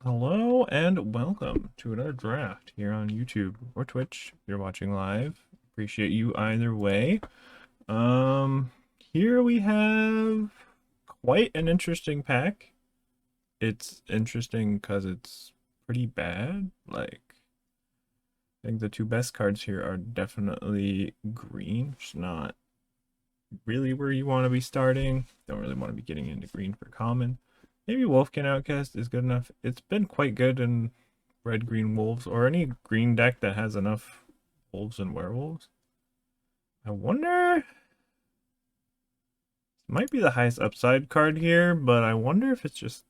Hello and welcome to another draft here on YouTube or Twitch if you're watching live. Appreciate you either way. Here we have quite an interesting pack. It's interesting because it's pretty bad. I think the two best cards here are definitely green, which is not really where you want to be starting. Don't really want to be getting into green for common. Maybe Wolfkin Outcast is good enough. It's been quite good in red green wolves or any green deck that has enough wolves and werewolves. I wonder, might be the highest upside card here, but I wonder if it's just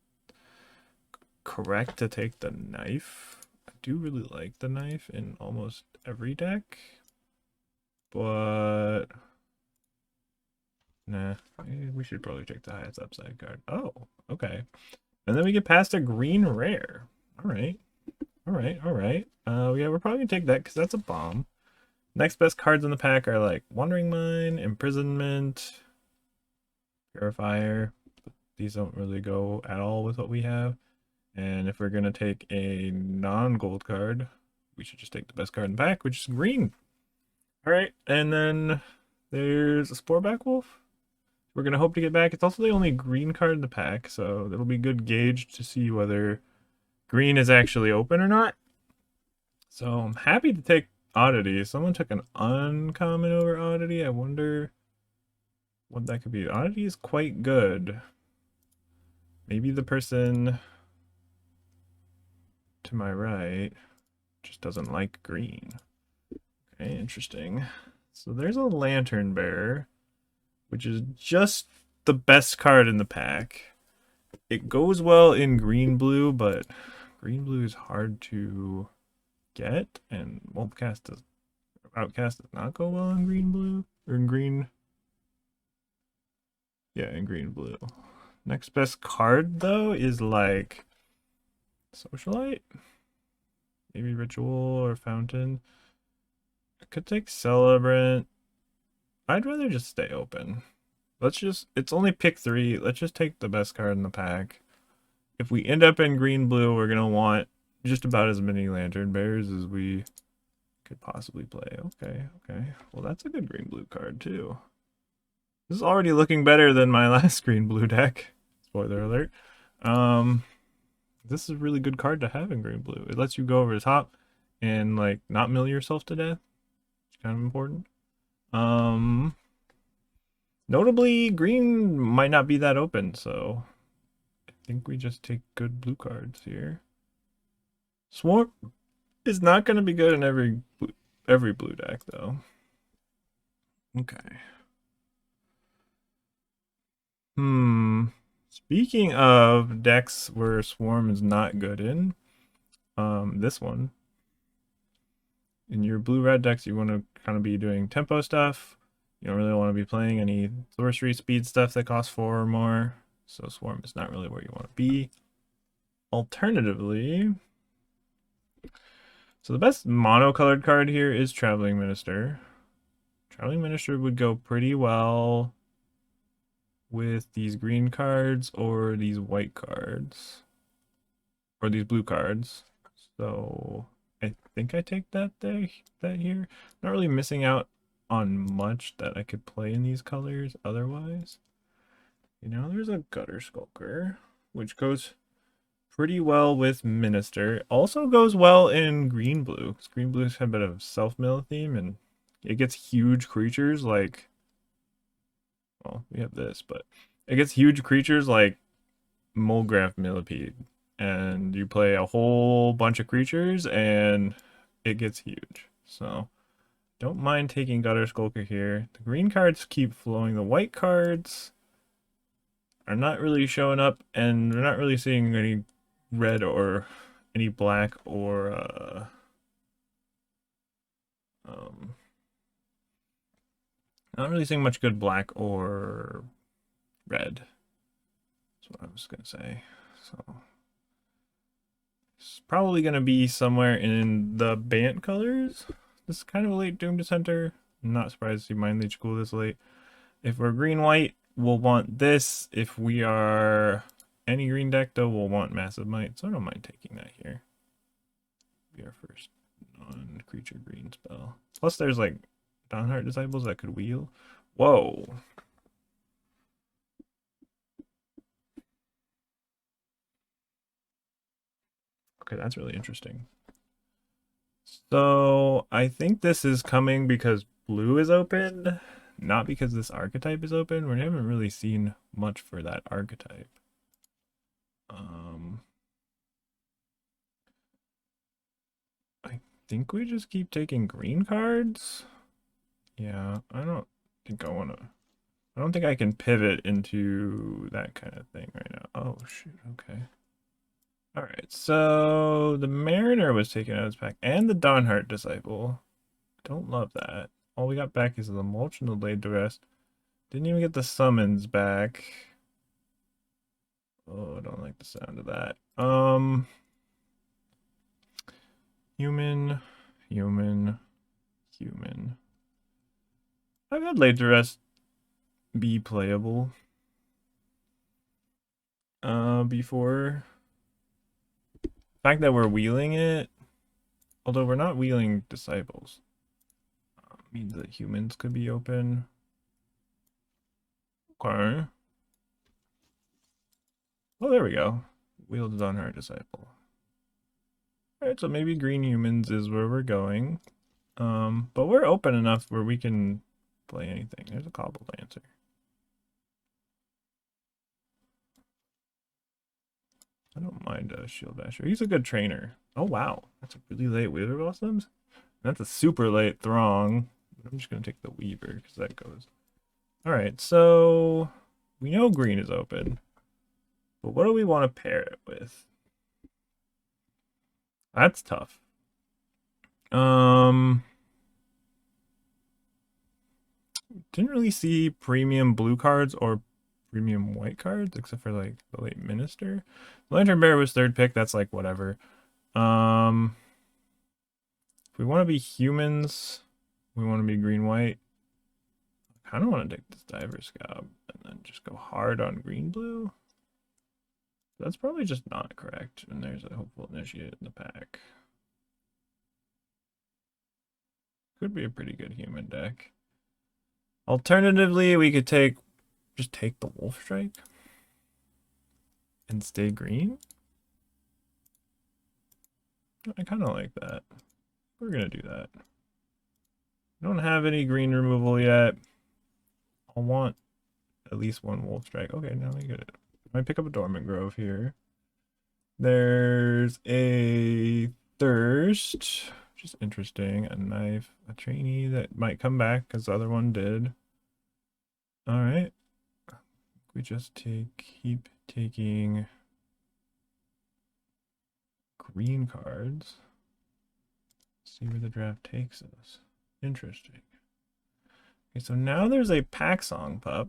correct to take the knife. I do really like the knife in almost every deck, but nah, we should probably take the highest upside card. Oh, okay. And then we get past a green rare. All right. All right. All right. Yeah, we're probably gonna take that because that's a bomb. Next best cards in the pack are like Wandering Mine, Imprisonment, Purifier. These don't really go at all with what we have. And if we're gonna take a non-gold card, we should just take the best card in the pack, which is green. All right. And then there's a Sporeback Wolf. We're gonna hope to get back. It's also the only green card in the pack, so it'll be good gauge to see whether green is actually open or not. So I'm happy to take Oddity. Someone took an uncommon over Oddity. I wonder what that could be. Oddity is quite good. Maybe the person to my right just doesn't like green. Okay, interesting. So there's a Lantern Bearer, which is just the best card in the pack. It goes well in green blue, but green blue is hard to get, and Outcast does not go well in green blue or in green. Yeah, in green blue. Next best card though is like Socialite, maybe Ritual or Fountain. I could take Celebrant. I'd rather just stay open. It's only pick 3. Let's just take the best card in the pack. If we end up in green blue, we're gonna want just about as many Lantern Bears as we could possibly play. Okay. Well, that's a good green blue card too. This is already looking better than my last green blue deck. Spoiler alert. This is a really good card to have in green blue. It lets you go over the top and like not mill yourself to death. It's kind of important. Notably, green might not be that open, so I think we just take good blue cards here. Swarm is not going to be good in every blue deck though. Okay. Speaking of decks where Swarm is not good in, this one. In your blue-red decks, you want to kind of be doing tempo stuff. You don't really want to be playing any sorcery speed stuff that costs 4 or more. So Swarm is not really where you want to be. Alternatively, so the best mono-colored card here is Traveling Minister. Traveling Minister would go pretty well with these green cards or these white cards or these blue cards. So I think I take that here. Not really missing out on much that I could play in these colors otherwise. You know, there's a Gutter Skulker, which goes pretty well with Minister. Also goes well in green blue, because green blues have a bit of self-mill theme, and it gets huge creatures like, well, we have this, but it gets huge creatures like Mulgraf Millipede, and you play a whole bunch of creatures and it gets huge. So don't mind taking Gutter Skulker here. The green cards keep flowing. The white cards are not really showing up, and we're not really seeing any red or any black or not really seeing much good black or red. That's what I was gonna say. So it's probably gonna be somewhere in the Bant colors. This is kind of a late Doom Dissenter. I'm not surprised to see Mind Leech Cool this late. If we're green-white, we'll want this. If we are Any green deck, though, will want Massive Might, so I don't mind taking that here. Be our first non-creature green spell. Plus, there's like Dawnheart Disciples that could wheel. Whoa. Okay, that's really interesting. So I think this is coming because blue is open, not because this archetype is open. We haven't really seen much for that archetype. I think we just keep taking green cards. Yeah, I don't think I want to. I don't think I can pivot into that kind of thing right now. Oh, shoot. Okay. All right. So the Mariner was taken out of his pack and the Dawnheart Disciple. Don't love that. All we got back is the Mulch and the Laid to Rest. Didn't even get the summons back. Oh, I don't like the sound of that. Human. I've had Laid to Rest be playable before. The fact that we're wheeling it, although we're not wheeling Disciples, means that humans could be open. Okay. Oh, there we go. Wheeled on our Disciple. Alright, so maybe green humans is where we're going. But we're open enough where we can play anything. There's a Cobble Lancer. I don't mind Shield Basher. He's a good trainer. Oh, wow. That's a really late Weaver Blossoms. That's a super late Throng. I'm just going to take the Weaver because that goes. Alright, so we know green is open. But what do we want to pair it with? That's tough. Didn't really see premium blue cards or premium white cards, except for like the late Minister. Lantern Bearer was third pick, that's like whatever. If we want to be humans, we want to be green-white. I kind of want to take this Diver Scab and then just go hard on green-blue. That's probably just not correct, and there's a Hopeful Initiate in the pack. Could be a pretty good human deck. Alternatively, we could just take the Wolf Strike and stay green. I kind of like that. We're gonna do that. Don't have any green removal yet. I'll want at least one Wolf Strike. Okay, now we get it. Might pick up a Dormant Grove here. There's a Thirst, which is interesting. A Knife, a Trainee that might come back because the other one did. All right. We just keep taking green cards. See where the draft takes us. Interesting. Okay, so now there's a pack song pup.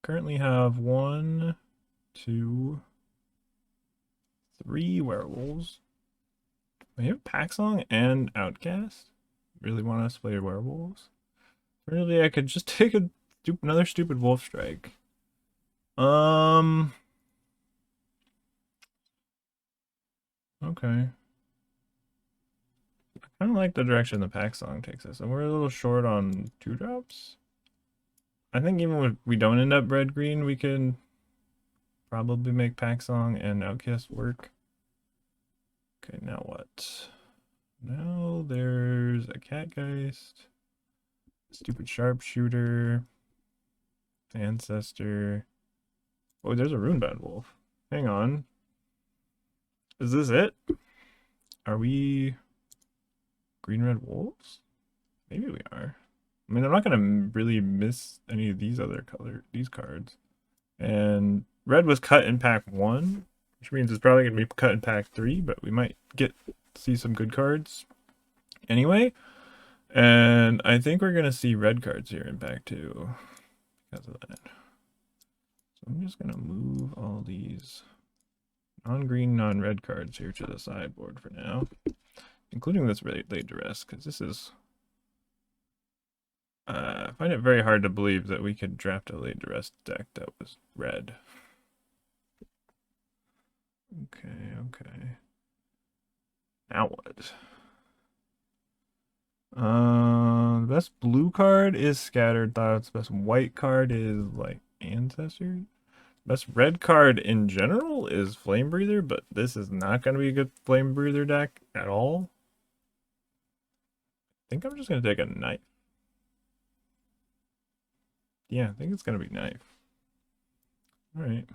Currently have 1, 2, 3 werewolves. We have pack song and outcast. Really want us to play werewolves? Really, I could just take another stupid wolf strike. Okay. I kind of like the direction the pack song takes us, and we're a little short on 2-drops. I think even if we don't end up red green, we can probably make pack song and outcast work. Okay, now what? Now there's a Catgeist, stupid sharpshooter, ancestor. Oh, there's a runebound wolf. Hang on. Is this it? Are we green-red wolves? Maybe we are. I mean, I'm not gonna really miss any of these cards. And red was cut in pack 1, which means it's probably gonna be cut in pack 3, but we might see some good cards anyway. And I think we're gonna see red cards here in pack 2 because of that. So I'm just gonna move all these non-green, non-red cards here to the sideboard for now, including this Laid to Rest, because this is I find it very hard to believe that we could draft a Laid to Rest deck that was red. Okay. Now what? The best blue card is Scattered Thoughts. Best white card is like Ancestors. Best red card in general is Flame Breather, but this is not going to be a good Flame Breather deck at all. I think I'm just going to take a Knife. Yeah, I think it's going to be Knife. Alright.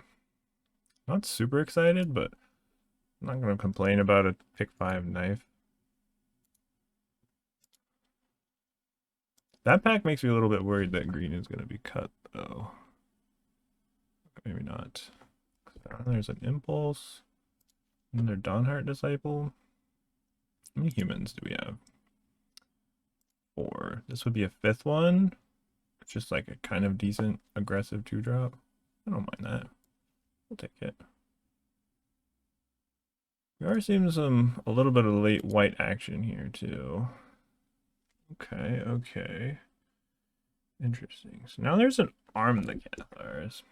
Not super excited, but I'm not going to complain about a pick 5 Knife. That pack makes me a little bit worried that green is going to be cut, though. Maybe not. There's an Impulse. Another Dawnheart Disciple. How many humans do we have? 4. This would be a 5th one. It's just like a kind of decent aggressive 2-drop. I don't mind that. We'll take it. We are seeing a little bit of late white action here too. Okay. Interesting. So now there's an Arm the Cathars.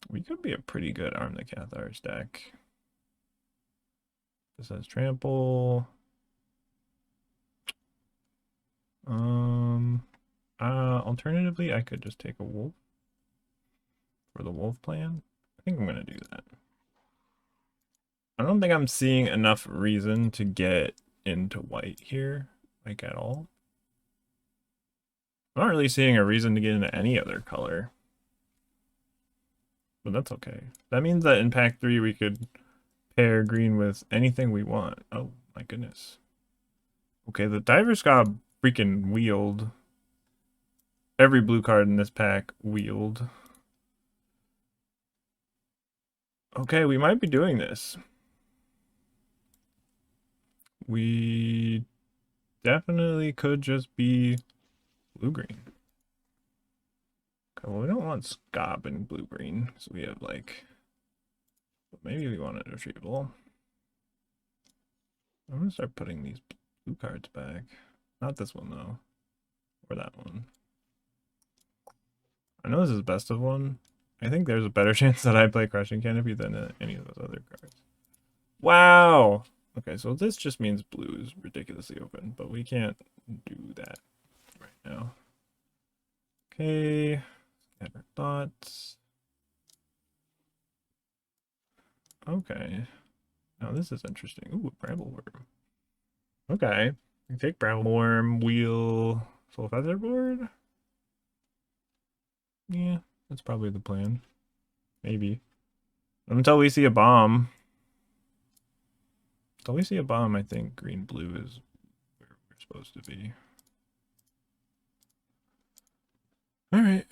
We could be a pretty good Arm the Cathars deck. This has Trample. Alternatively, I could just take a Wolf for the Wolf plan. I think I'm gonna do that. I don't think I'm seeing enough reason to get into white here, like at all. I'm not really seeing a reason to get into any other color. But that's okay. That means that in pack 3 we could pair green with anything we want. Oh my goodness. Okay, the Divers got freaking wheeled. Every blue card in this pack wheeled. Okay, we might be doing this. We definitely could just be blue-green. Okay, well, we don't want Scob in blue-green, so we have like... But maybe we want a retrieval. I'm gonna start putting these blue cards back. Not this one, though. Or that one. I know this is best of one. I think there's a better chance that I play Crushing Canopy than any of those other cards. Wow! Okay, so this just means blue is ridiculously open, but we can't do that right now. Okay, Scattered Thoughts. Okay, now this is interesting. Ooh, Brambleworm. Okay, we take Brambleworm, wheel Soul Featherboard. Yeah, that's probably the plan. Maybe. Until we see a bomb. Until we see a bomb, I think green-blue is where we're supposed to be. Alright.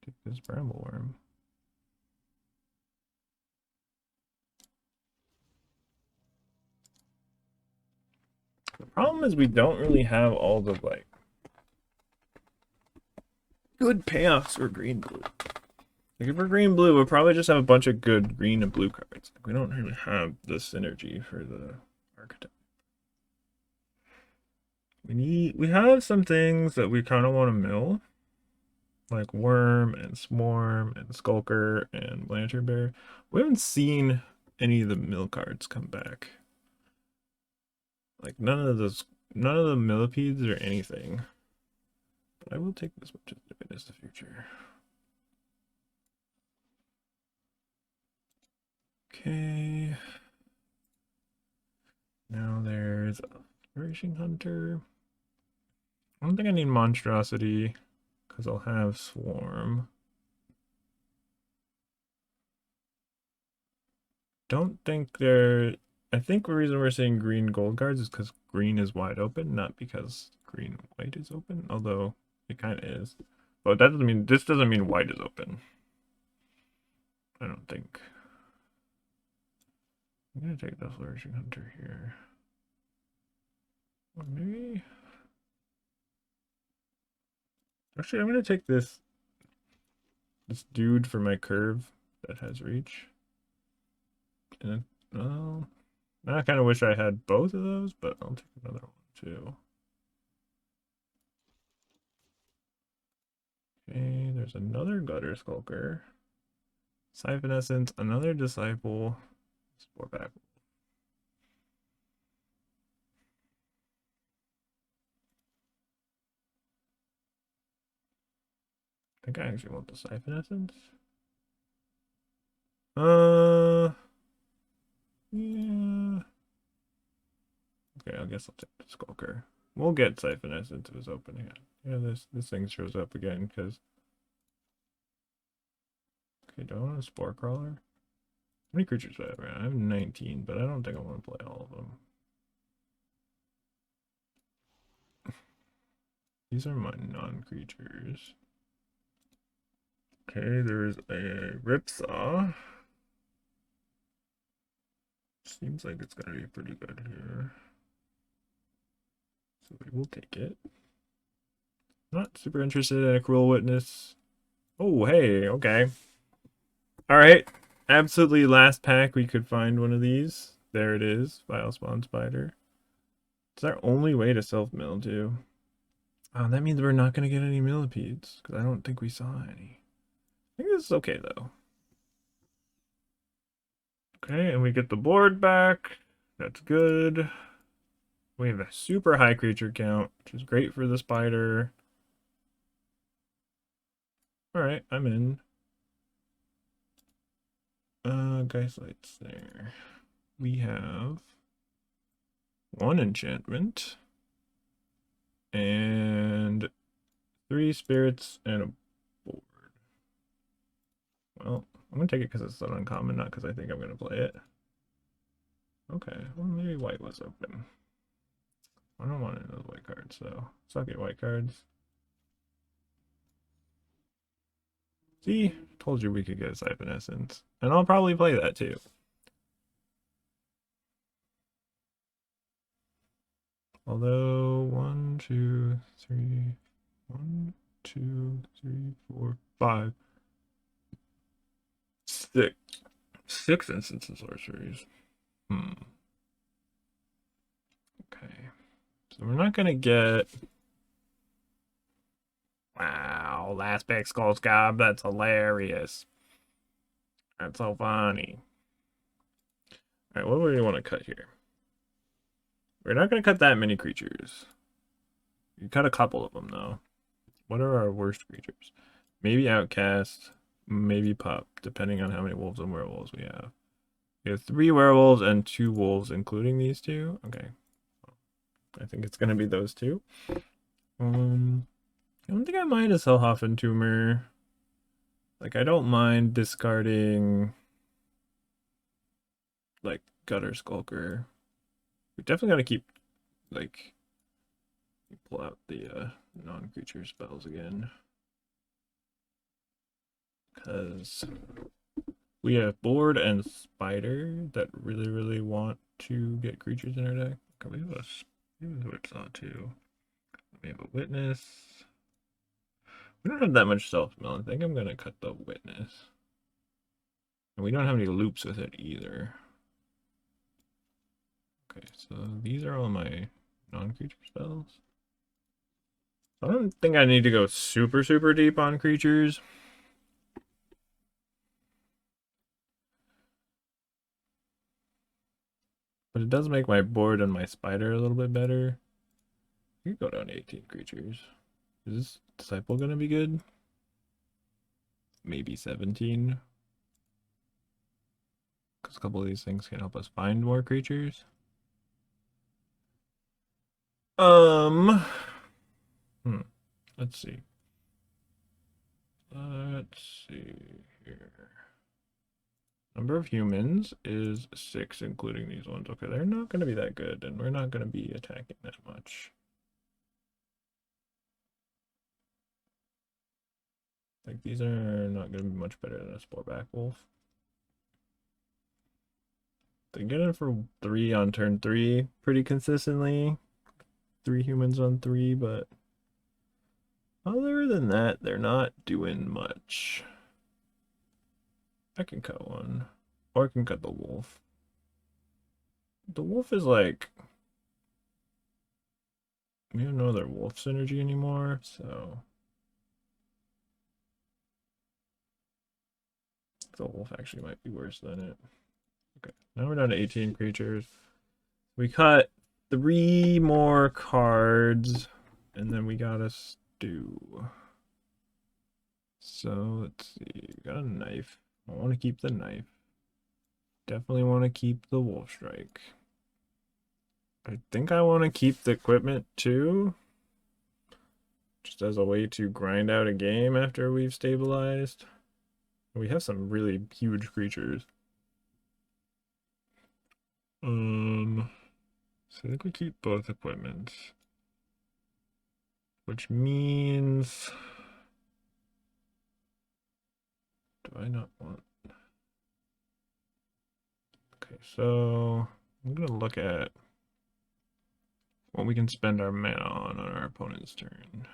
Take this Brambleworm. The problem is we don't really have all the, like, good payoffs for green-blue. Like, if we're green-blue, we'll probably just have a bunch of good green and blue cards. Like, we don't really have the synergy for the archetype. We have some things that we kind of want to mill. Like Worm and Swarm and Skulker and Lantern Bear. We haven't seen any of the mill cards come back. Like none of the millipedes or anything. But I will take this one just to witness the future. Okay. Now there's a Flourishing Hunter. I don't think I need Monstrosity because I'll have Swarm. Don't think there... I think the reason we're seeing green gold cards is because green is wide open, not because green and white is open, although it kind of is. But that doesn't mean... This doesn't mean white is open. I don't think. I'm going to take the Flourishing Hunter here. Or maybe... Actually, I'm going to take this dude for my curve that has reach. And then, I kind of wish I had both of those, but I'll take another one too. Okay, there's there's another Gutter Skulker. Siphon Essence, another Disciple. Spore back. I think I actually want the Siphon Essence. Yeah. Okay, I guess I'll take the Skulker. We'll get Siphon Essence if it's opening. Yeah, this thing shows up again because. Okay, do I want a Spore Crawler? How many creatures do I have? I have 19, but I don't think I want to play all of them. These are my non-creatures. Okay, there's a Ripsaw. Seems like it's gonna be pretty good here. So we will take it. Not super interested in a Cruel Witness. Oh, hey, okay. Alright. Absolutely last pack we could find one of these. There it is. Vile Spawn Spider. It's our only way to self-mill, too. Oh, that means we're not going to get any millipedes, because I don't think we saw any. I think this is okay, though. Okay, and we get the board back. That's good. We have a super high creature count, which is great for the spider. Alright, I'm in. Guys, lights there. We have one enchantment and 3 spirits and a board. Well, I'm gonna take it because it's an uncommon, not because I think I'm gonna play it. Okay, well maybe white was open. I don't want any of those white cards, so suck it, white cards. See, told you we could get a Siphon Essence, and I'll probably play that too. Although 1, 2, 3, 1, 2, 3, 4, 5, 6. 6 instants and sorceries. Okay. So we're not gonna get. Wow, last pick Skull Scob. That's hilarious. That's so funny. Alright, what do we want to cut here? We're not gonna cut that many creatures. We cut a couple of them though. What are our worst creatures? Maybe Outcast, maybe Pup, depending on how many wolves and werewolves we have. We have 3 werewolves and 2 wolves, including these 2. Okay. I think it's gonna be those 2. I don't think I mind a Selhoffen Tumor. Like, I don't mind discarding, like, Gutter Skulker. We definitely gotta keep, like, pull out the non-creature spells again. Because we have Board and Spider that really want to get creatures in our deck. Okay, we have a Whipsaw too. We have a Witness. We don't have that much self-mill. I think I'm gonna cut the Witness. And we don't have any loops with it either. Okay, so these are all my non-creature spells. I don't think I need to go super deep on creatures. But it does make my board and my spider a little bit better. You could go down to 18 creatures. Is this Disciple gonna be good? Maybe 17. Because a couple of these things can help us find more creatures. Let's see. Let's see here. Number of humans is 6, including these ones. Okay, they're not going to be that good, and we're not going to be attacking that much. Like, these are not going to be much better than a Sporeback Wolf. They get it for 3 on turn 3 pretty consistently. 3 humans on 3, but other than that, they're not doing much. I can cut one. Or I can cut the wolf. The wolf is like... We have no other wolf synergy anymore, so... the wolf actually might be worse than it. Okay, now we're down to 18 creatures. We cut 3 more cards, and then we got a stew. So let's see. We got a knife. I want to keep the knife. Definitely want to keep the wolf strike. I think I want to keep the equipment too. Just as a way to grind out a game after we've stabilized. We have some really huge creatures. So I think we keep both equipment. Which means... Do I not want... Okay, so I'm gonna look at what we can spend our mana on our opponent's turn.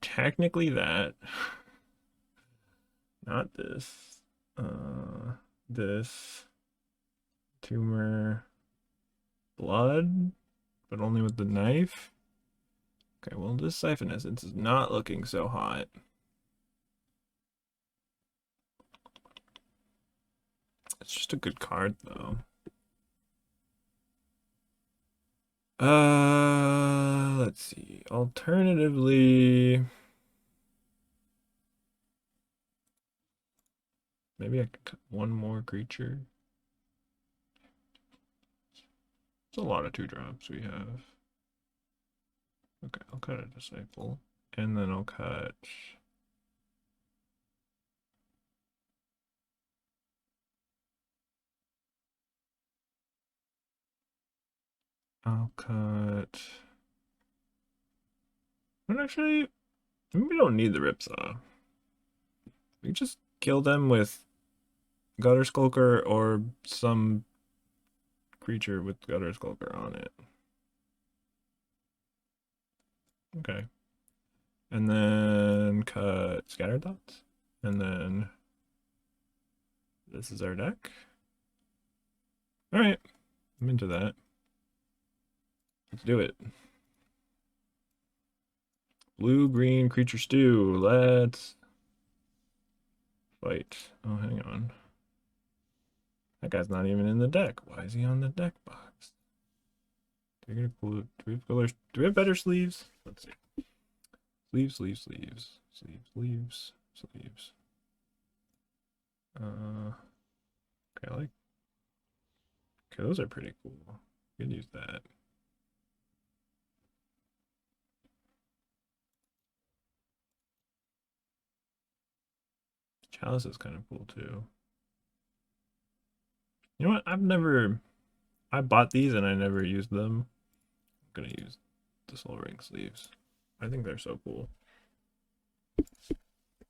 Technically that. Not this. This. Tumor. Blood. But only with the knife. Okay, well this Siphon Essence is not looking so hot. It's just a good card though. Let's see. Alternatively, maybe I could cut one more creature. It's a lot of 2-drops we have. Okay, I'll cut a Disciple. And then I'll cut... But actually, maybe we don't need the Ripsaw. We just kill them with Gutter Skulker or some creature with Gutter Skulker on it. Okay. And then cut Scattered Thoughts. And then this is our deck. Alright. I'm into that. Let's do it. Blue-green creature stew. Let's fight. Oh, hang on. That guy's not even in the deck. Why is he on the deck box? Do we have colors? Do we have better sleeves? Let's see. Sleeves, sleeves, sleeves. Sleeves, sleeves, sleeves. Okay, I like. Okay, those are pretty cool. We can use that. Chalice is kind of cool too. You know what? I bought these and I never used them. I'm gonna use the Soul Ring sleeves. I think they're so cool.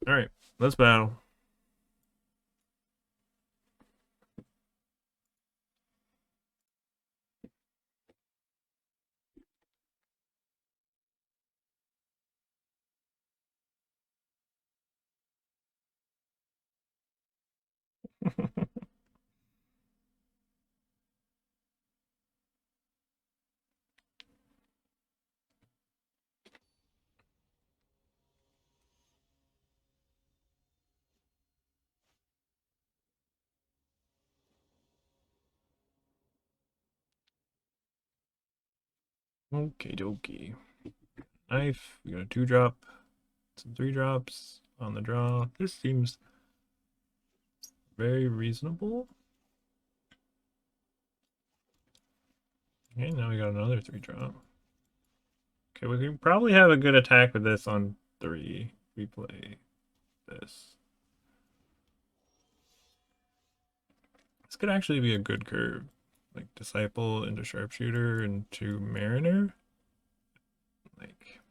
All right, let's battle. Okay, dokie. Knife. We got a 2-drop. Some 3-drops on the draw. This seems very reasonable. Okay, now we got another 3-drop. Okay, we can probably have a good attack with this on 3. We play this. This could actually be a good curve. Like Disciple into Sharpshooter into Mariner. Like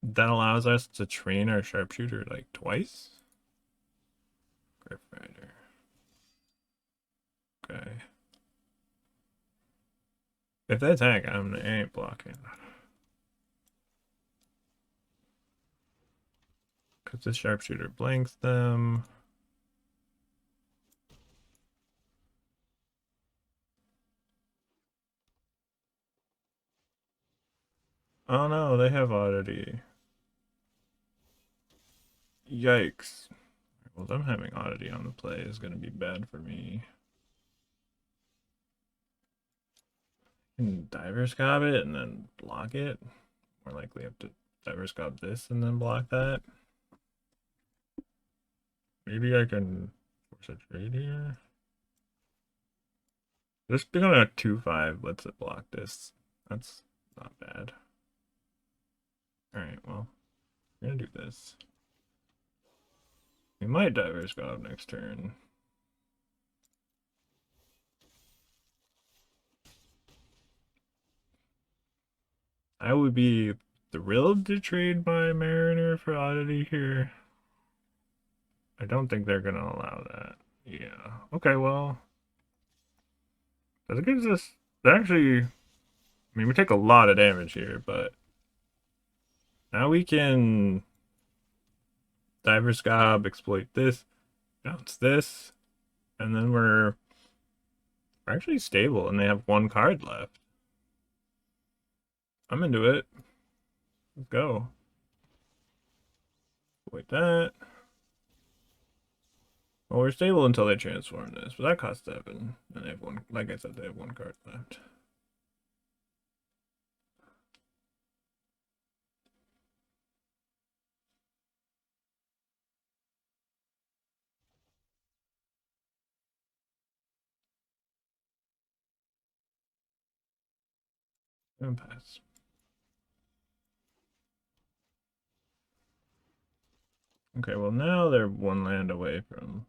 that allows us to train our Sharpshooter like twice. Grip Rider. Okay. If they attack, I ain't blocking. Because this Sharpshooter blanks them. Oh no, they have oddity. Yikes. Well, them having oddity on the play is going to be bad for me. Can diver scob it and then block it. More likely have to diver scob this and then block that. Maybe I can force a trade here. This becoming a 2-5 lets it block this. That's not bad. Alright, well, we're gonna do this. We might diver scob next turn. I would be thrilled to trade my Mariner for oddity here. I don't think they're gonna allow that. Yeah. Okay, well. That gives us actually, I mean, we take a lot of damage here, but now we can diver scob, exploit this, bounce this, and then we're actually stable and they have one card left. I'm into it. Let's go. Exploit that. Well, we're stable until they transform this, but that costs 7. And they have one, like I said, they have one card left. And pass. Okay, well now they're one land away from.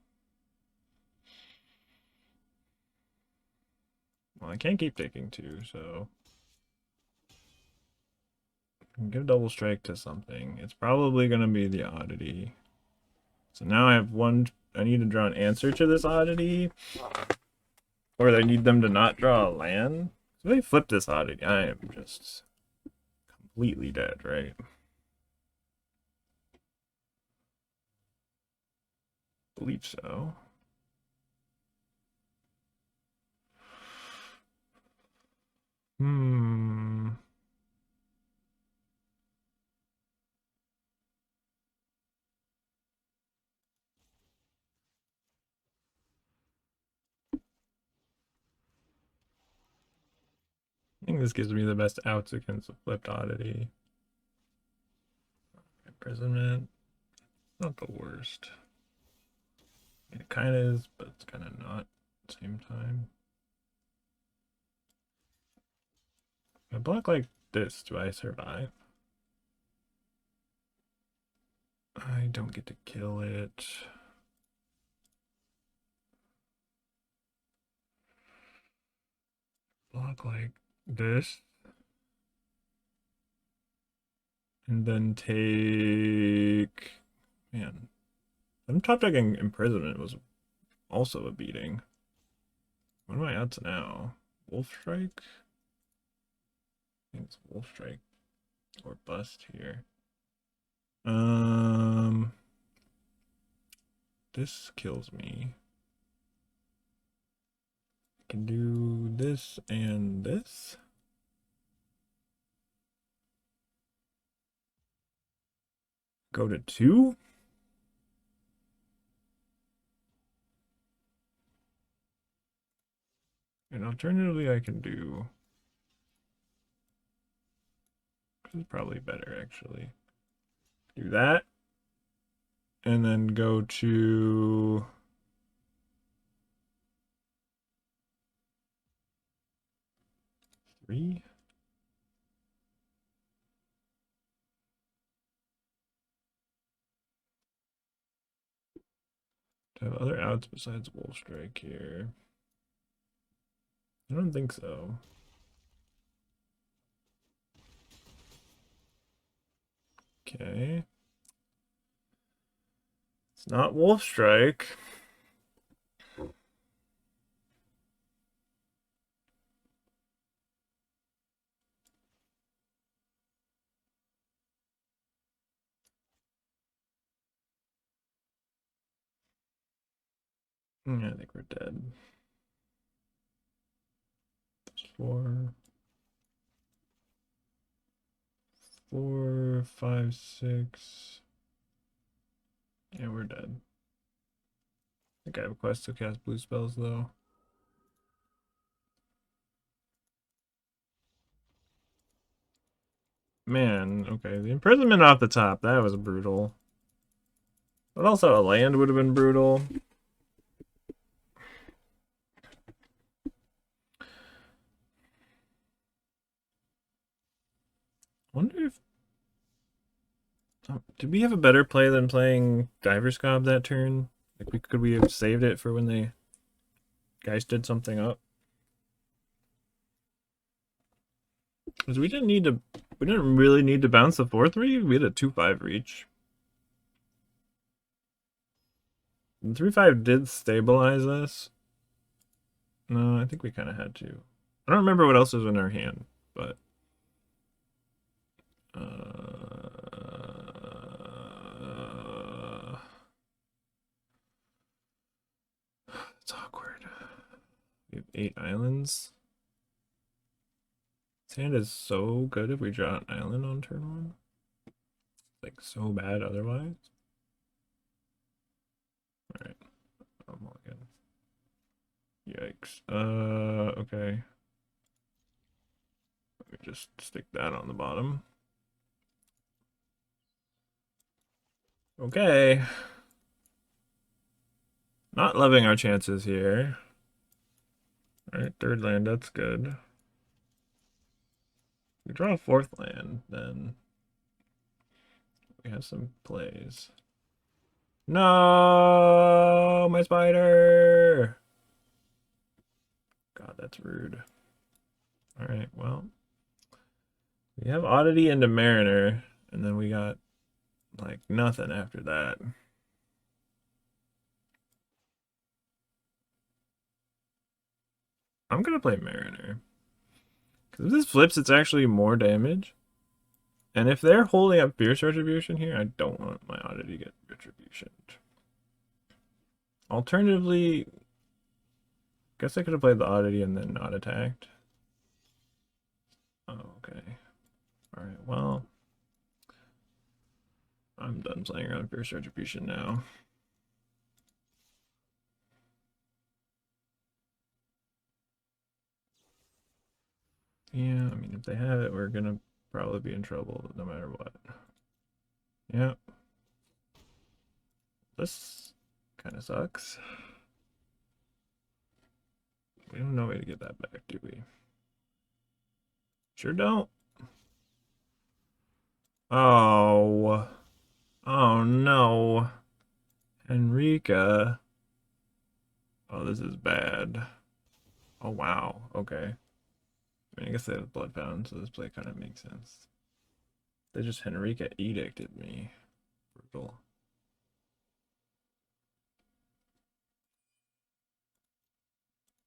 Well, I can't keep taking 2, so I can give double strike to something. It's probably gonna be the oddity. So now I have one. I need to draw an answer to this oddity, or I need them to not draw a land. So if they flip this oddity, I am just completely dead, right? Believe so. Hmm. I think this gives me the best outs against the flipped oddity. Imprisonment. Not the worst. It kind of is, but it's kind of not at the same time. If I block like this, do I survive? I don't get to kill it. Block like this. And then take... Man. Them top decking Imprisonment was also a beating. What am I out to now? Wolf Strike? I think it's Wolf Strike. Or Bust here. This kills me. I can do this and this. Go to 2? And alternatively, I can do. This is probably better, actually. Do that. And then go to. 3. Do I have other outs besides Wolf Strike here? I don't think so. Okay. It's not Wolf Strike. Yeah, I think we're dead. 4, 4, 5, 6. Yeah, we're dead. I think I have a quest to cast blue spells though. Man, okay. The imprisonment off the top, that was brutal. But also a land would have been brutal. Wonder if did we have a better play than playing Diver's Cob that turn? Like could we have saved it for when the guys did something up? Because we didn't really need to bounce the 4-3. We had a 2-5 reach. The 3-5 did stabilize us. No, I think we kind of had to. I don't remember what else was in our hand, but it's awkward. We have 8 islands. This hand is so good if we draw an island on turn 1. Like so bad otherwise. Alright. Oh my god. Yikes. Okay. Let me just stick that on the bottom. Okay. Not loving our chances here. Alright, 3rd land, that's good. If we draw a 4th land, then we have some plays. No, my spider! God, that's rude. Alright, well. We have Oddity into Mariner, and then we got, like, nothing after that. I'm gonna play Mariner. Because if this flips, it's actually more damage. And if they're holding up Fierce Retribution here, I don't want my Oddity to get Retribution. Alternatively, guess I could have played the Oddity and then not attacked. Oh, okay. Alright, well. I'm done playing around Fierce Retribution now. Yeah, I mean, if they have it, we're gonna probably be in trouble no matter what. Yeah. This kind of sucks. We have no way to get that back, do we? Sure don't. Oh. Oh no. Enrica. Oh, this is bad. Oh wow. Okay. I mean, I guess they have Blood Fountain, so this play kind of makes sense. They just Henrika edicted me. Brutal.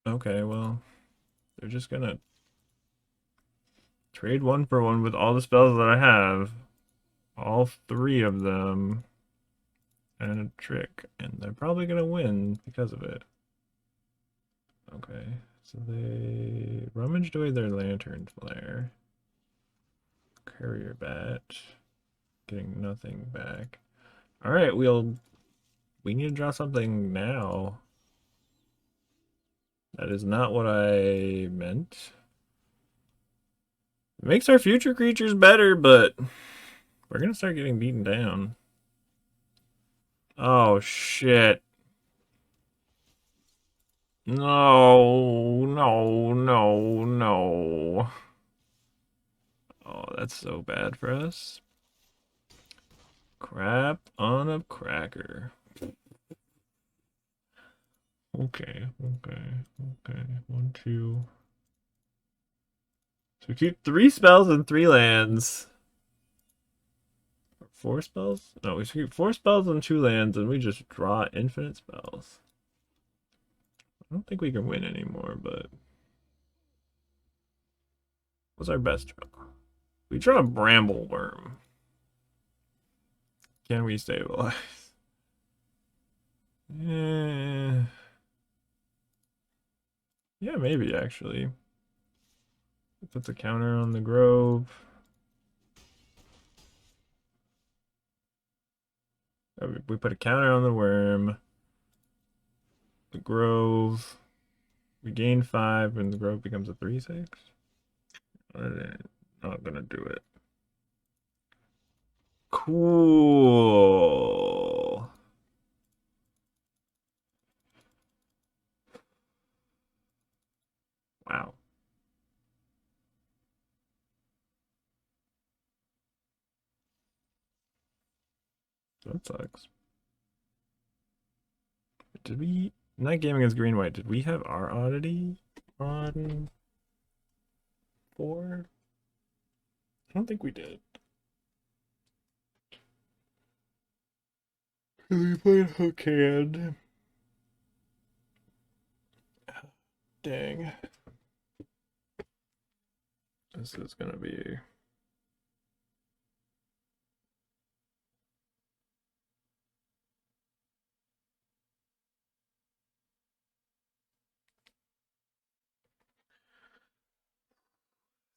Okay, well, they're just gonna trade 1-for-1 with all the spells that I have. All 3 of them. And a trick. And they're probably gonna win because of it. Okay, so they rummaged away their lantern flare. Courier bat. Getting nothing back. Alright, we need to draw something now. That is not what I meant. It makes our future creatures better, but we're gonna start getting beaten down. Oh shit. No, no, no, no. Oh, that's so bad for us. Crap on a cracker. Okay. 1, 2. So we keep 3 spells and 3 lands. 4 spells? No, we keep 4 spells and 2 lands, and we just draw infinite spells. I don't think we can win anymore, but what's our best draw? We draw a Bramble Worm. Can we stabilize? Yeah, maybe actually. Puts a counter on the Grove. We put a counter on the worm. The grove. We gain 5 and the grove becomes a 3/6. I'm not gonna do it. Cool. Wow. That sucks. Did we... Night Gaming is green white. Did we have our oddity on 4? I don't think we did. We played hook hand. Dang. This is gonna be...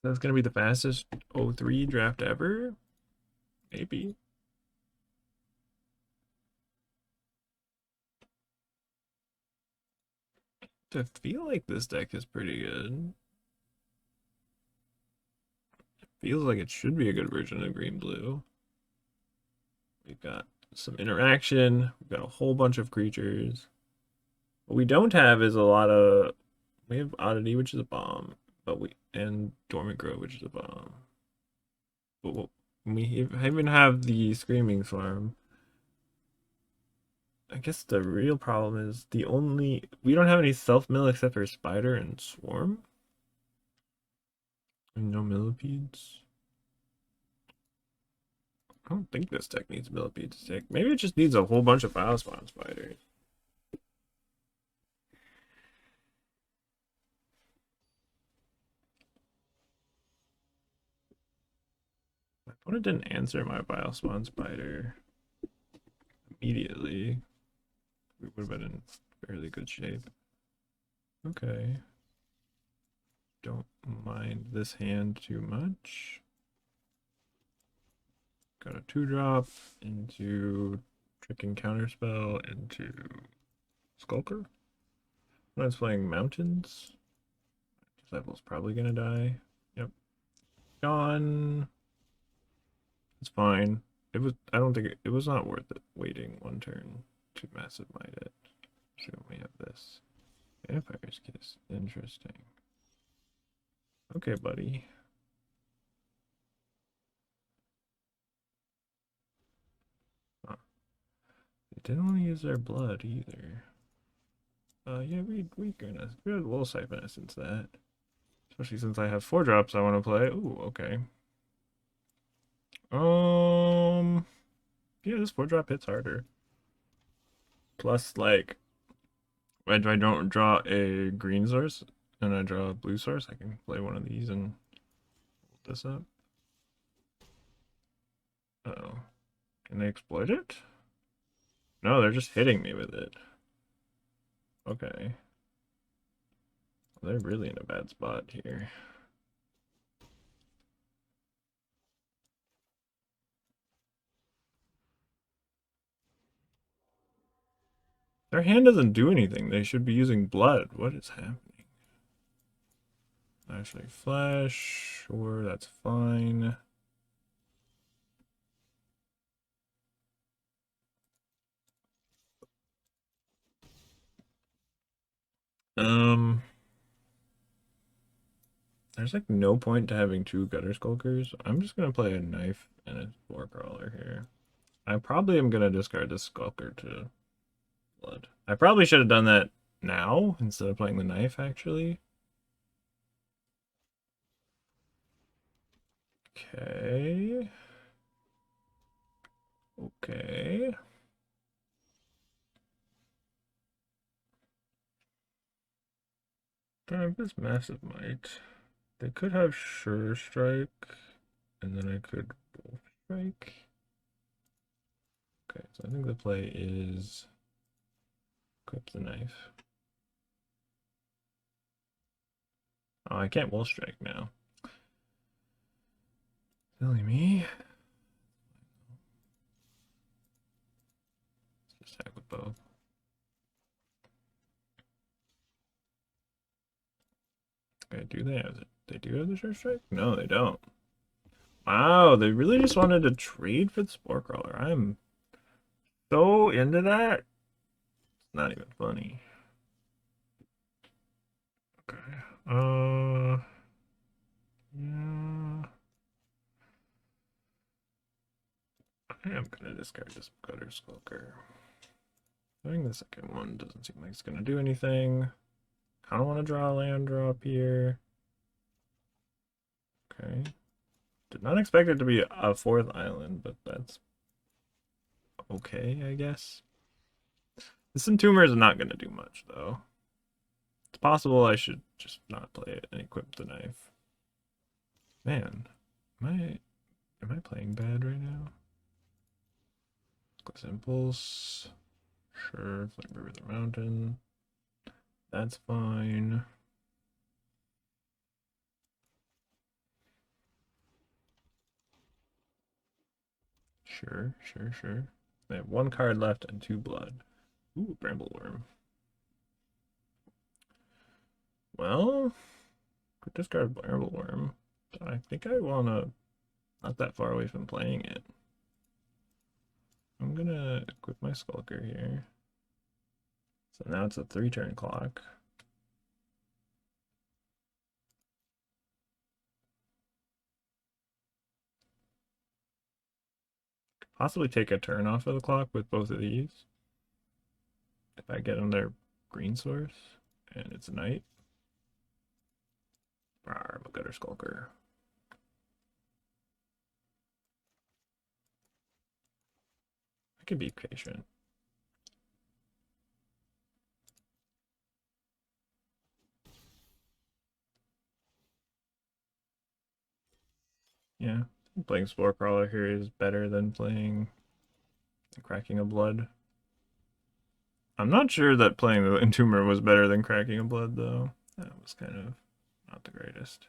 That's gonna be the fastest 03 draft ever? Maybe. I feel like this deck is pretty good. Feels like it should be a good version of green blue. We've got some interaction. We've got a whole bunch of creatures. What we don't have is a lot of... We have oddity, which is a bomb, and dormant grove, which is a bomb. But we even have the screaming farm. I guess the real problem is we don't have any self-mill except for spider and swarm. And no millipedes. I don't think this deck needs millipede stick. Maybe it just needs a whole bunch of Biospawn spiders. My opponent didn't answer my Biospawn spider immediately. We would have been in fairly good shape. Okay. Don't mind this hand too much. Got a 2-drop into trick and counterspell into Skulker. When I was playing Mountains, Disciple's probably gonna die. Yep. Gone. It's fine. I don't think it was not worth it waiting one turn to massive might it. So we have this. Vampire's Kiss. Interesting. Okay, buddy. Huh. They didn't want to use their blood either. Yeah, we'll Siphon Essence that. Especially since I have 4-drops I want to play. Ooh, okay. Yeah, this 4-drop hits harder. Plus, like, if I don't draw a green source and I draw a blue source, I can play one of these and hold this up. Uh-oh. Can they exploit it? No, they're just hitting me with it. Okay. They're really in a bad spot here. Their hand doesn't do anything. They should be using blood. What is happening? Actually, flash. Sure, that's fine. There's like no point to having 2 gutter skulkers. I'm just gonna play a knife and a war crawler here. I probably am gonna discard this skulker to blood. I probably should have done that now instead of playing the knife actually. Okay. Okay. Damn, this massive might. They could have sure strike, and then I could wolf strike. Okay, so I think the play is equip the knife. Oh, I can't wolf strike now. Silly me. both. Okay, do they have it? They do have the Short Strike? No, they don't. Wow, they really just wanted to trade for the Spore Crawler. I'm so into that. It's not even funny. Okay. Yeah. I am gonna discard this Gutter Skulker. Doing the second one doesn't seem like it's gonna do anything. I don't want to draw a land drop here. Okay. Did not expect it to be a fourth island, but that's okay, I guess. This Entomber is not going to do much, though. It's possible I should just not play it and equip the knife. Man, am I playing bad right now? Glass Impulse. Sure, Flame River the Mountain. That's fine. Sure. They have one card left and 2 blood. Ooh, Brambleworm. Well, could discard Brambleworm. I think I wanna not that far away from playing it. I'm gonna equip my Skulker here. So now it's a 3-turn clock. Possibly take a turn off of the clock with both of these. If I get them their green source and it's night. I'm a Gutter Skulker. I can be patient. Yeah, playing Spore Crawler here is better than playing Cracking a Blood. I'm not sure that playing the Entomber was better than Cracking a Blood, though. That was kind of not the greatest.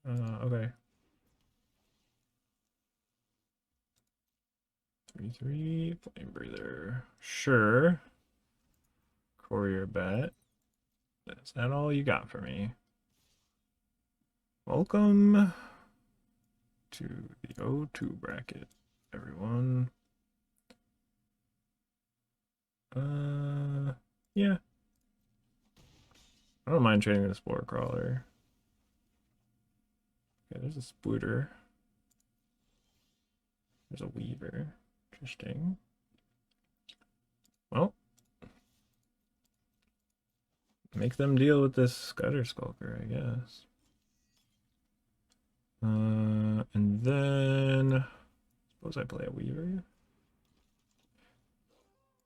Okay. 3/3, Flame Breather. Sure. Courier Bat. Is that all you got for me? Welcome to the O2 bracket, everyone. Yeah. I don't mind trading the Spore Crawler. Okay, there's a Spooter. There's a Weaver. Interesting. Well, make them deal with this Gutter Skulker, I guess. And then suppose I play a Weaver.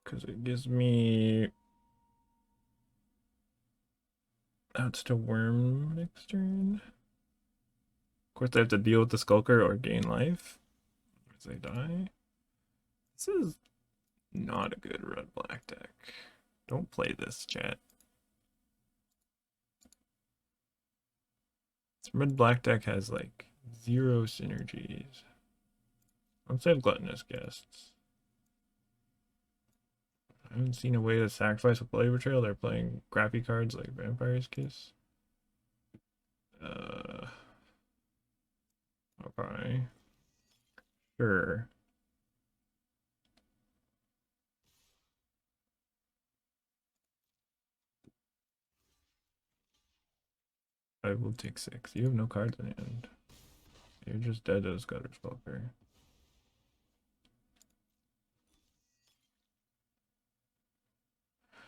Because it gives me outs to Worm next turn. Of course, they have to deal with the Skulker or gain life as they die. This is not a good red-black deck. Don't play this, chat. This red-black deck has like 0 synergies. Let's have Gluttonous Guests. I haven't seen a way to sacrifice a Bloody Betrayal. They're playing crappy cards like Vampire's Kiss. Okay. Sure. I will take 6. You have no cards in hand. You're just dead as Gutter Skulker.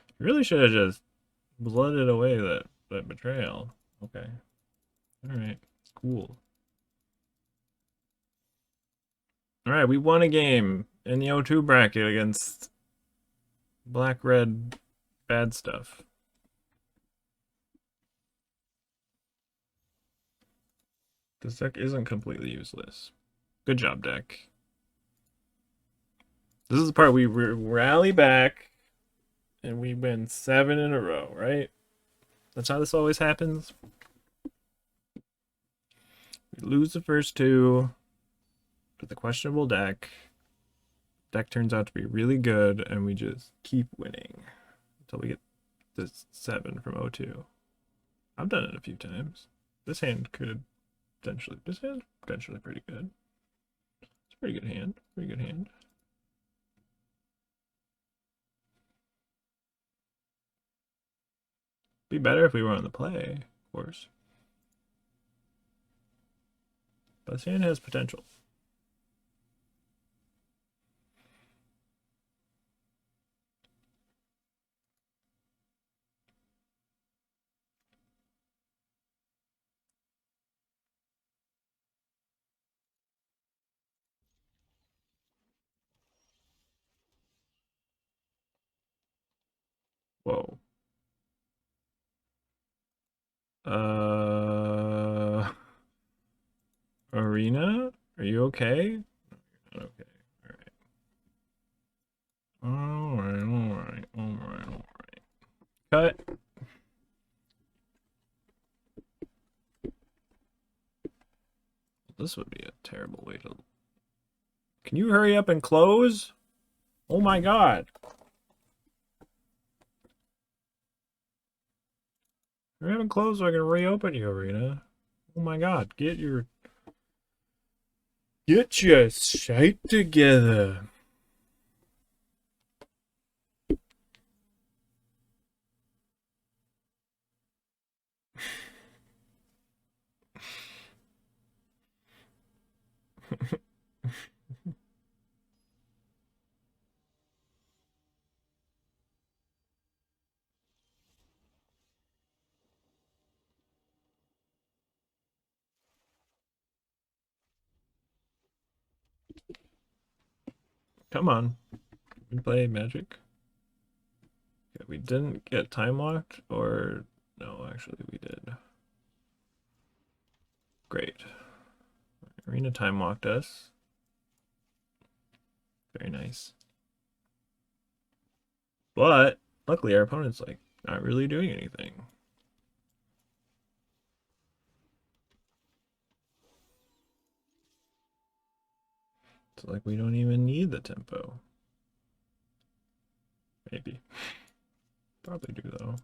You really should have just blooded away that betrayal. Okay. Alright. Cool. Alright, we won a game in the O2 bracket against black-red bad stuff. This deck isn't completely useless. Good job, deck. This is the part we rally back and we win 7 in a row, right? That's how this always happens. We lose the first 2 with a questionable deck. deck turns out to be really good and we just keep winning until we get this 7 from O2. I've done it a few times. This hand could potentially, this hand's potentially pretty good. It's a pretty good hand, pretty good hand. Be better if we were on the play, of course. But this hand has potential. Whoa. Arena? Are you okay? Not okay. Alright. Alright. Cut. This would be a terrible way to... Can you hurry up and close? Oh my god. Hurry up and close so I can reopen you, Arena. Oh my god, get your shite together. Come on. We play Magic. Okay, we didn't get time locked, or no, actually we did. Great. Arena time locked us. Very nice. But luckily our opponent's like not really doing anything. It's like we don't even need the tempo. Maybe. Probably do though.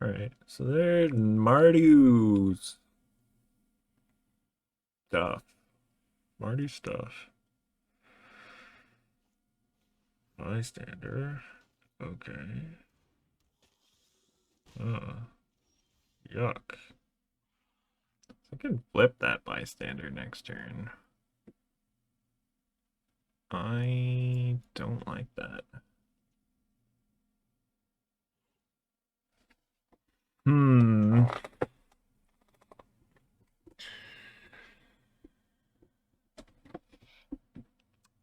Alright, so there's Mardu's stuff. Marty stuff. Bystander. Okay. Yuck. I can flip that bystander next turn. I don't like that.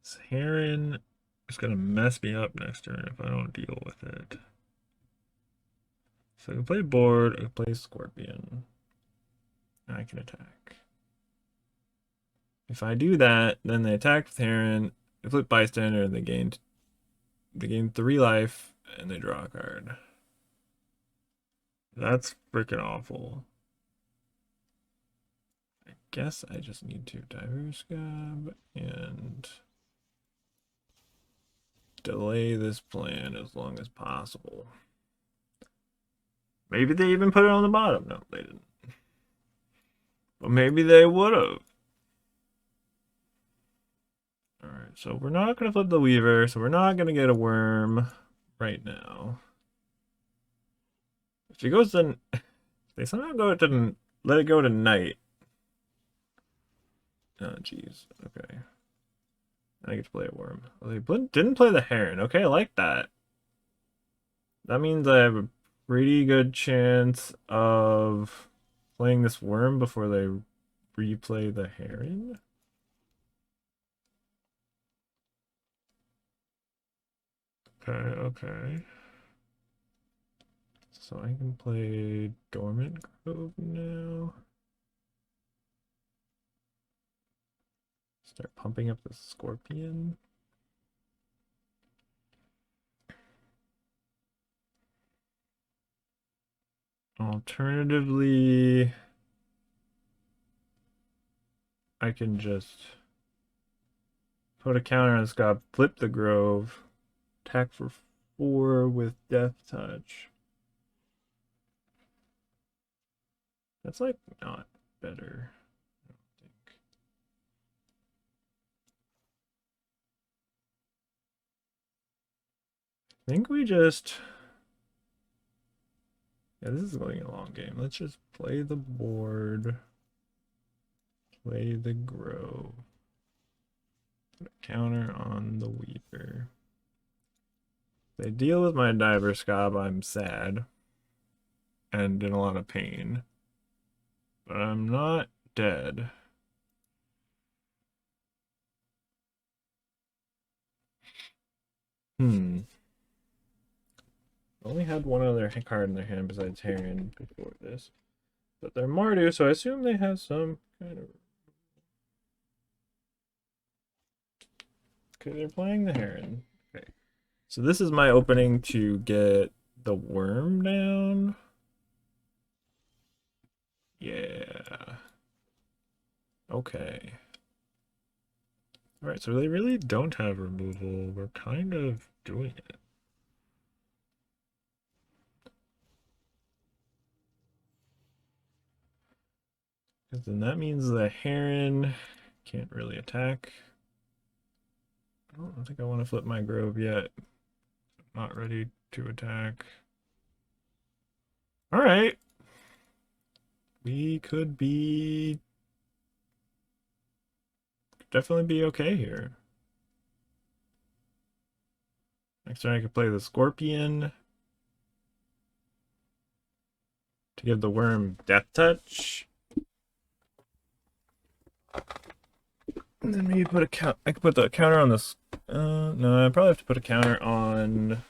This Heron is gonna mess me up next turn if I don't deal with it. So I can play board, I can play Scorpion. And I can attack. If I do that, then they attack with Heron, they flip bystander, and they gain 3 life, and they draw a card. That's freaking awful. I guess I just need to Diver's Scab and delay this plan as long as possible. Maybe they even put it on the bottom. No, they didn't. But maybe they would have. Alright, so we're not going to flip the Weaver, so we're not going to get a worm right now. If he goes to... They somehow go to... Let it go to night. Oh, jeez. Okay. I get to play a worm. Oh, they didn't play the Heron. Okay, I like that. That means I have a pretty good chance of playing this worm before they replay the Heron. Okay. So I can play Dormant Grove now. Start pumping up the Scorpion. Alternatively, I can just Put a counter on Scott, flip the Grove, attack for 4 with Death Touch. That's like not better, I don't think. I think we just... Yeah, this is going a long game. Let's just play the board. Play the Grove. Put a counter on the Weaver. If they deal with my Diver Scob, I'm sad. And in a lot of pain. But I'm not dead. Only had one other card in their hand besides Heron before this. But they're Mardu, so I assume they have some kind of... Okay, they're playing the Heron. Okay. So this is my opening to get the worm down. Yeah. Okay. Alright, so they really don't have removal. We're kind of doing it. Because then that means the Heron can't really attack. I don't think I want to flip my Grove yet. Not ready to attack. Alright. We could be... definitely be okay here. Next turn I could play the Scorpion to give the worm Death Touch. And then maybe put a I could put the counter on this. No, I probably have to put a counter on,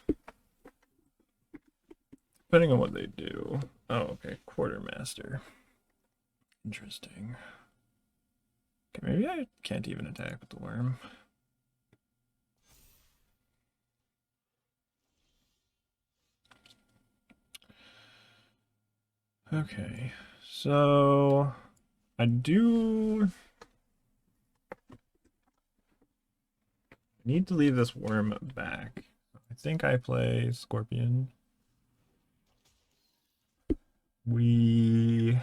depending on what they do. Oh, okay, Quartermaster. Interesting. Okay, maybe I can't even attack with the worm. Okay, so I need to leave this worm back. I think I play Scorpion. We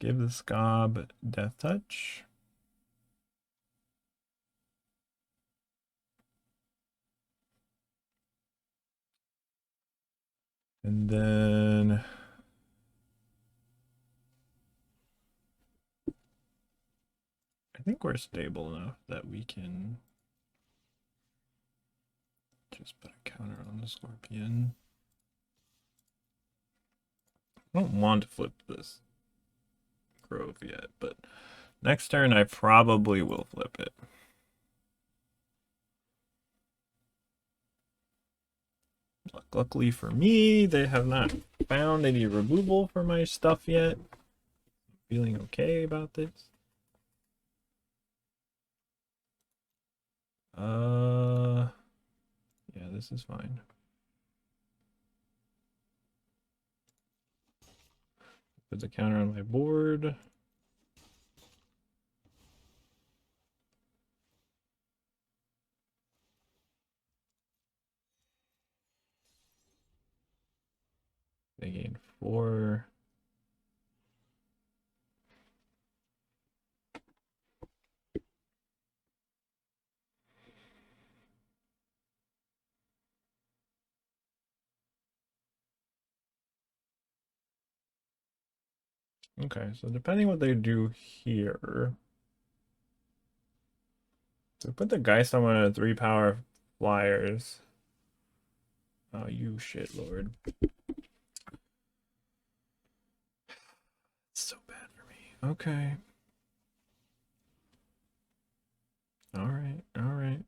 give the Scob Death Touch. And then I think we're stable enough that we can just put a counter on the Scorpion. I don't want to flip this Grove yet, but next turn I probably will flip it. Luckily for me, they have not found any removal for my stuff yet. I'm feeling okay about this. Yeah, this is fine. Put the counter on my board. They gain 4. Okay, so depending what they do here. So put the Geist on one of the 3 power flyers. Oh, you shit, Lord. It's so bad for me. Okay. Alright, alright.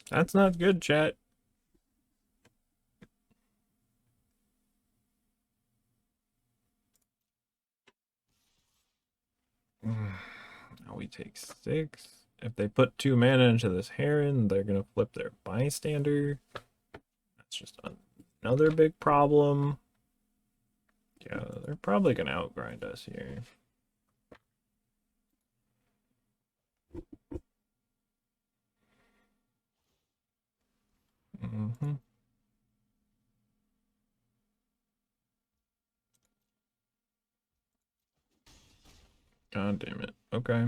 That's not good, chat. Now we take 6. If they put 2 mana into this Heron, they're gonna flip their Bystander. That's just another big problem. Yeah, they're probably gonna outgrind us here. Mm-hmm. God damn it. Okay.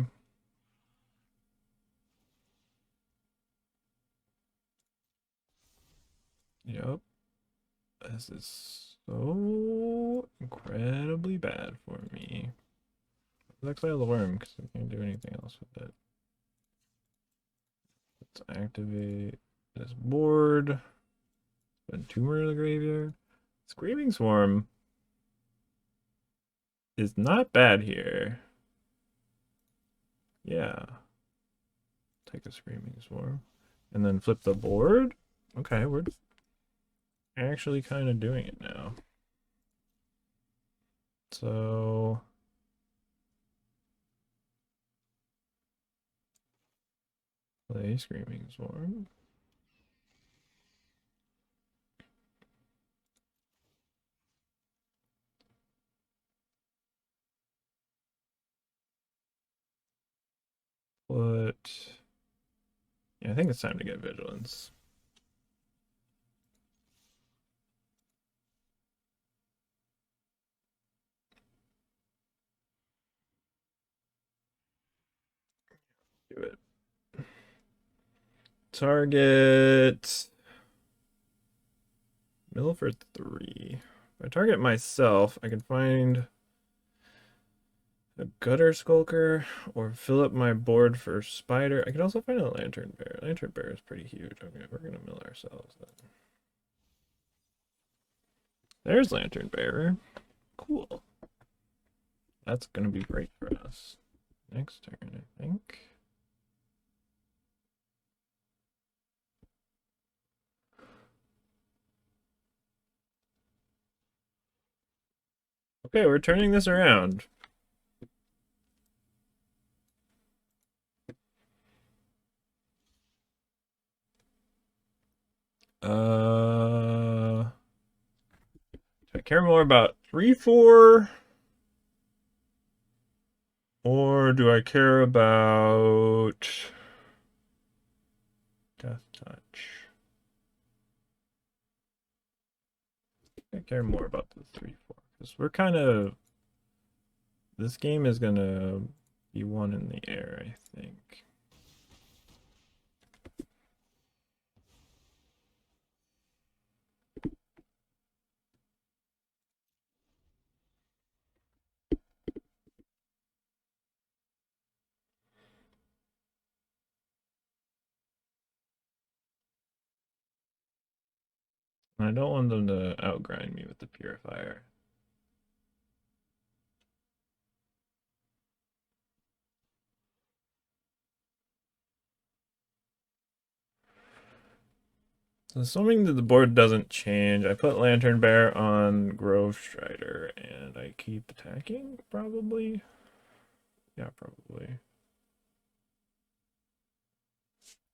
Yep. This is so incredibly bad for me. Let's exile the worm because I can't do anything else with it. Let's activate this board. Put Tumor in the graveyard. Screaming Swarm is not bad here. Yeah. Take a Screaming Swarm. And then flip the board. Okay, we're actually kind of doing it now. So play Screaming Swarm. But yeah, I think it's time to get Vigilance. Do it. Target mill for 3. If I target myself, I can find a Gutter Skulker or fill up my board for Spider. I could also find a Lantern Bear. Lantern Bear is pretty huge. Okay, we're gonna mill ourselves then. There's Lantern Bearer. Cool. That's gonna be great for us. Next turn, I think. Okay, we're turning this around. Do I care more about 3/4? Or do I care about Death Touch? I care more about the 3/4 because we're kind of. This game is gonna be one in the air, I think. And I don't want them to outgrind me with the Purifier. So assuming that the board doesn't change, I put Lantern Bear on Grove Strider and I keep attacking, probably. Yeah, probably.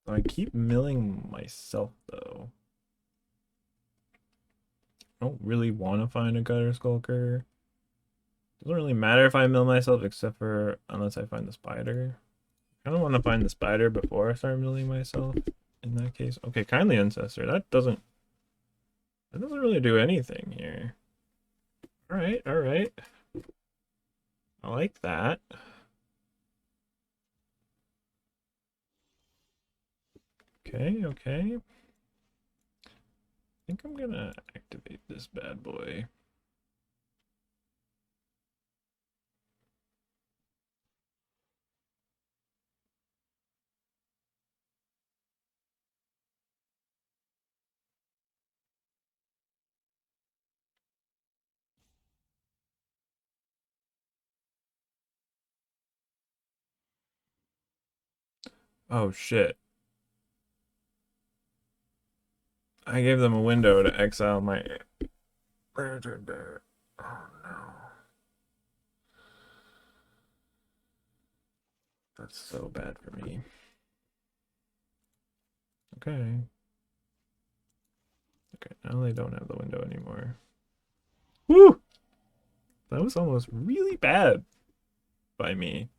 I keep milling myself though. I don't really want to find a Gutter Skulker. Doesn't really matter if I mill myself except for unless I find the spider. I don't want to find the spider before I start milling myself in that case. Okay, Kindly Ancestor. That doesn't really do anything here. Alright, alright. I like that. Okay, okay. I think I'm gonna activate this bad boy. Oh shit. I gave them a window to exile my Lantern Bear. Oh no. That's so bad for me. Okay. Okay, now they don't have the window anymore. Woo! That was almost really bad by me.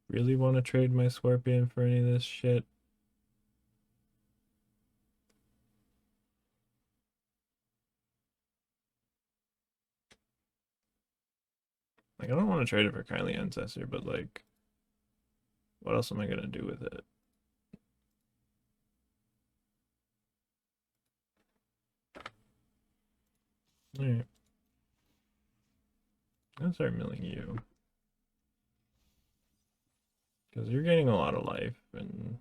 Really want to trade my Scorpion for any of this shit? Like, I don't want to trade it for Kindly Ancestor, but like, what else am I gonna do with it? Alright. I'm gonna start milling you. Because you're gaining a lot of life, and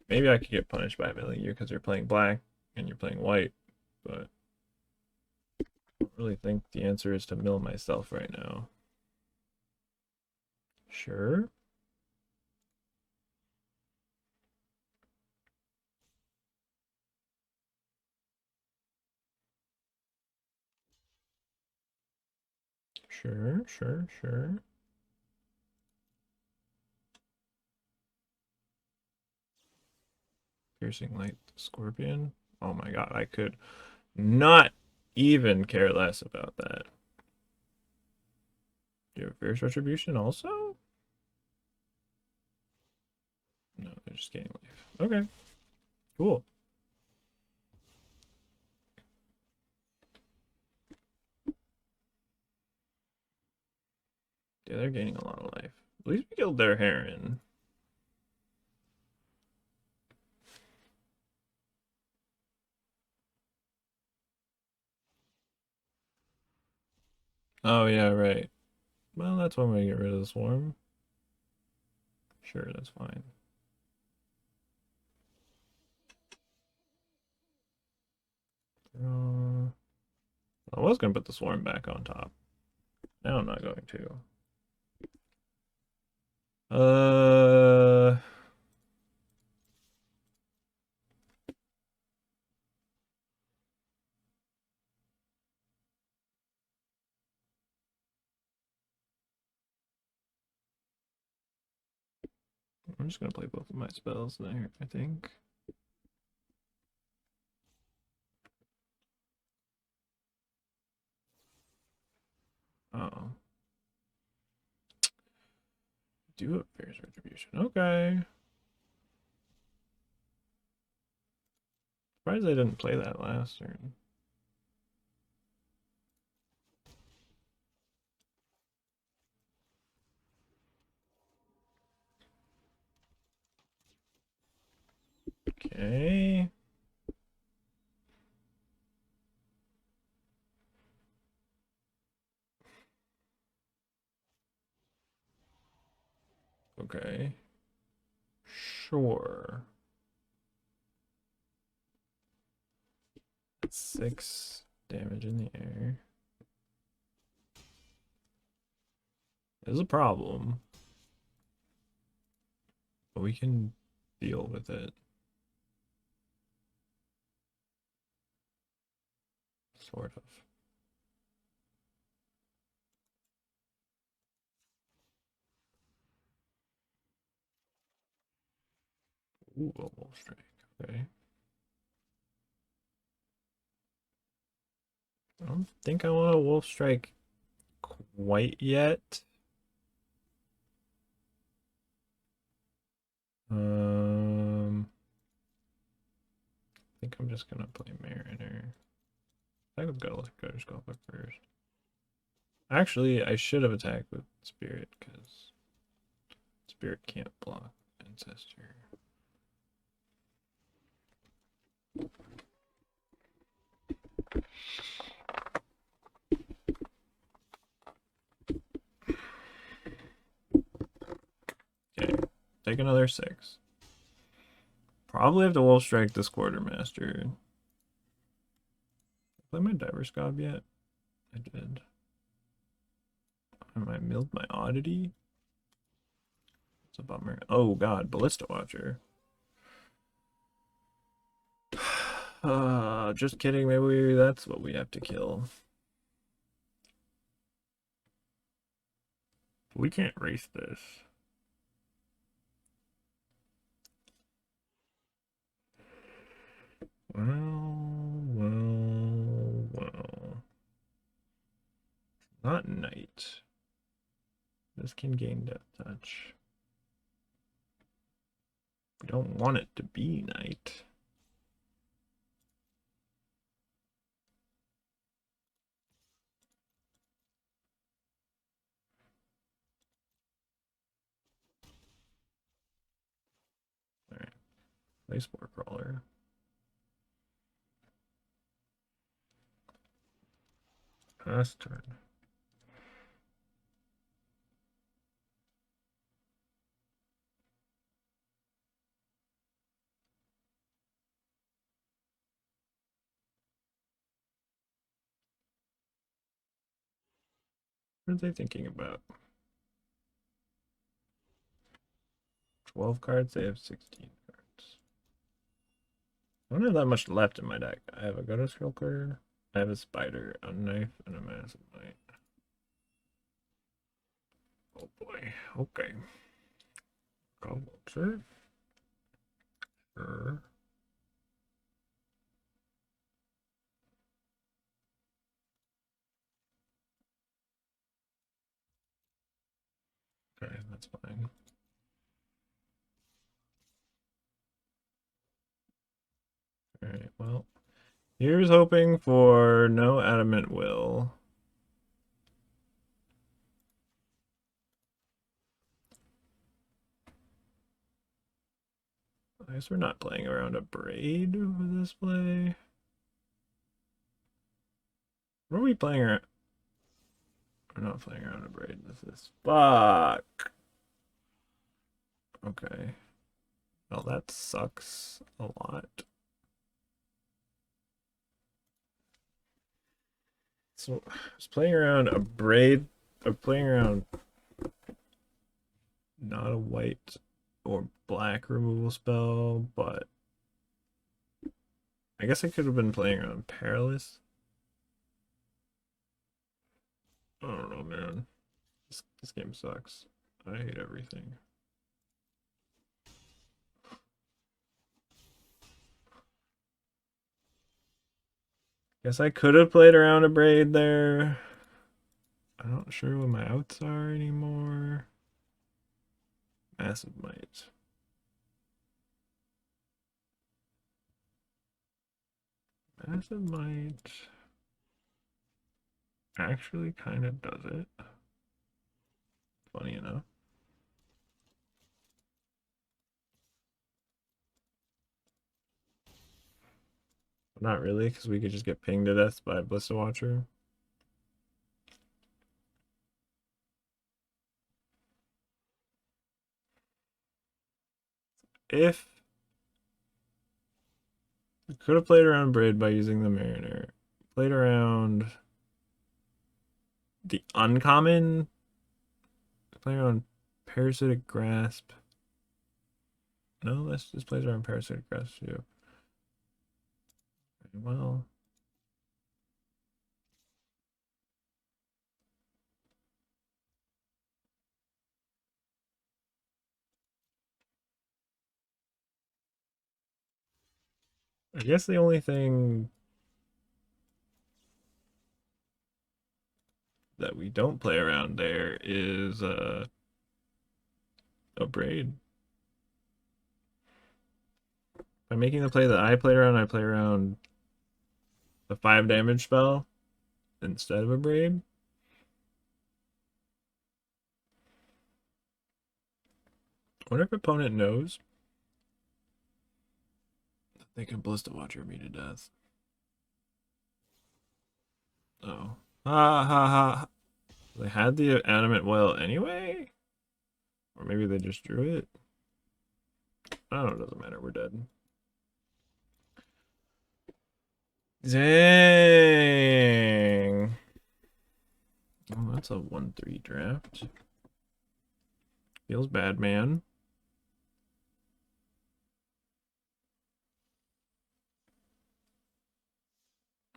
maybe I could get punished by milling you because you're playing black and you're playing white, but I don't really think the answer is to mill myself right now. Sure. Sure, sure, sure. Piercing Light Scorpion. Oh my god, I could not even care less about that. Do you have Fierce Retribution also? No, they're just getting life. Okay, cool. Yeah, they're gaining a lot of life. At least we killed their Heron. Oh yeah, right. Well, that's one way to get rid of the swarm. Sure, that's fine. I was gonna put the swarm back on top. Now I'm not going to. Uh, I'm just gonna play both of my spells there, I think. Oh. Do have Fierce Retribution. Okay. Surprised I didn't play that last turn. Okay. Okay. Sure. That's 6 damage in the air. There's a problem, but we can deal with it. Sort of. Ooh, a wolf strike. Okay. I don't think I want a wolf strike quite yet. I think I'm just gonna play Mariner. I think I've got to let go Skulker first. Actually, I should have attacked with Spirit because Spirit can't block Ancestor. Okay, take another 6. Probably have to Wolf Strike this Quartermaster. Play my Diver's Gob yet? I did. Have I milled my Oddity? It's a bummer. Oh god, Ballista Watcher. Just kidding. Maybe that's what we have to kill. We can't race this. Well. Not knight. This can gain death touch. We don't want it to be knight. Alright. Play Spore Crawler. Pass turn. What are they thinking about? 12 cards, they have 16 cards. I don't have that much left in my deck. I have a Skulker, I have a Spider, a Knife, and a Massive Might. Oh boy, okay. Go Vulture. Sure. Okay, that's fine. Alright, well. Here's hoping for no Adamant Will. I guess we're not playing around a Braid with this play. What are we playing around? We're not playing around a Braid. This is fuck. Okay. Well, that sucks a lot. So I was playing around a Braid. I'm playing around not a white or black removal spell, but I guess I could have been playing around Perilous. I don't know, man. This game sucks. I hate everything. Guess I could have played around a Braid there. I'm not sure what my outs are anymore. Massive Might. Massive Might actually kind of does it. Funny enough. Not really, because we could just get pinged to death by Blissa Watcher. If we could have played around Braid by using the Mariner, played around the uncommon, playing around Parasitic Grasp. No, let's just play around Parasitic Grasp too. Well, I guess the only thing that we don't play around there is a Braid. By making the play that I play around the 5 damage spell instead of a Braid. I wonder if opponent knows that they can Ballista Watcher me to death. Oh. Ha ha ha. They had the Animate Well anyway? Or maybe they just drew it? I don't know, it doesn't matter. We're dead. Dang. Oh, that's a 1-3 draft. Feels bad, man.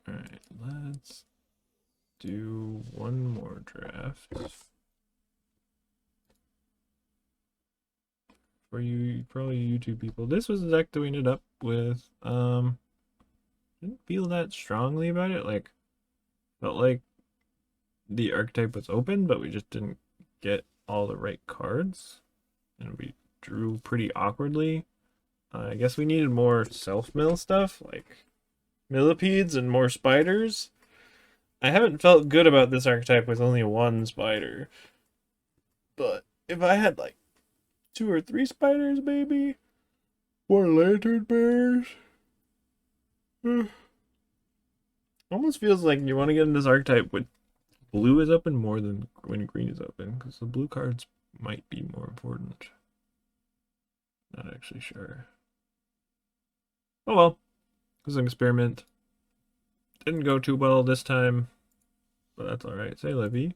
Alright, let's do one more draft. for all you YouTube people. This was the deck that we ended up with. Didn't feel that strongly about it. Like, felt like the archetype was open, but we just didn't get all the right cards, and we drew pretty awkwardly. I guess we needed more self-mill stuff, like millipedes and more spiders. I haven't felt good about this archetype with only one spider, but if I had like 2 or 3 spiders, maybe more lantern bears. Almost feels like you want to get in this archetype with blue is open more than when green is open, because the blue cards might be more important. Not actually sure. Oh well, it was an experiment. Didn't go too well this time, but that's alright. Say, Livy.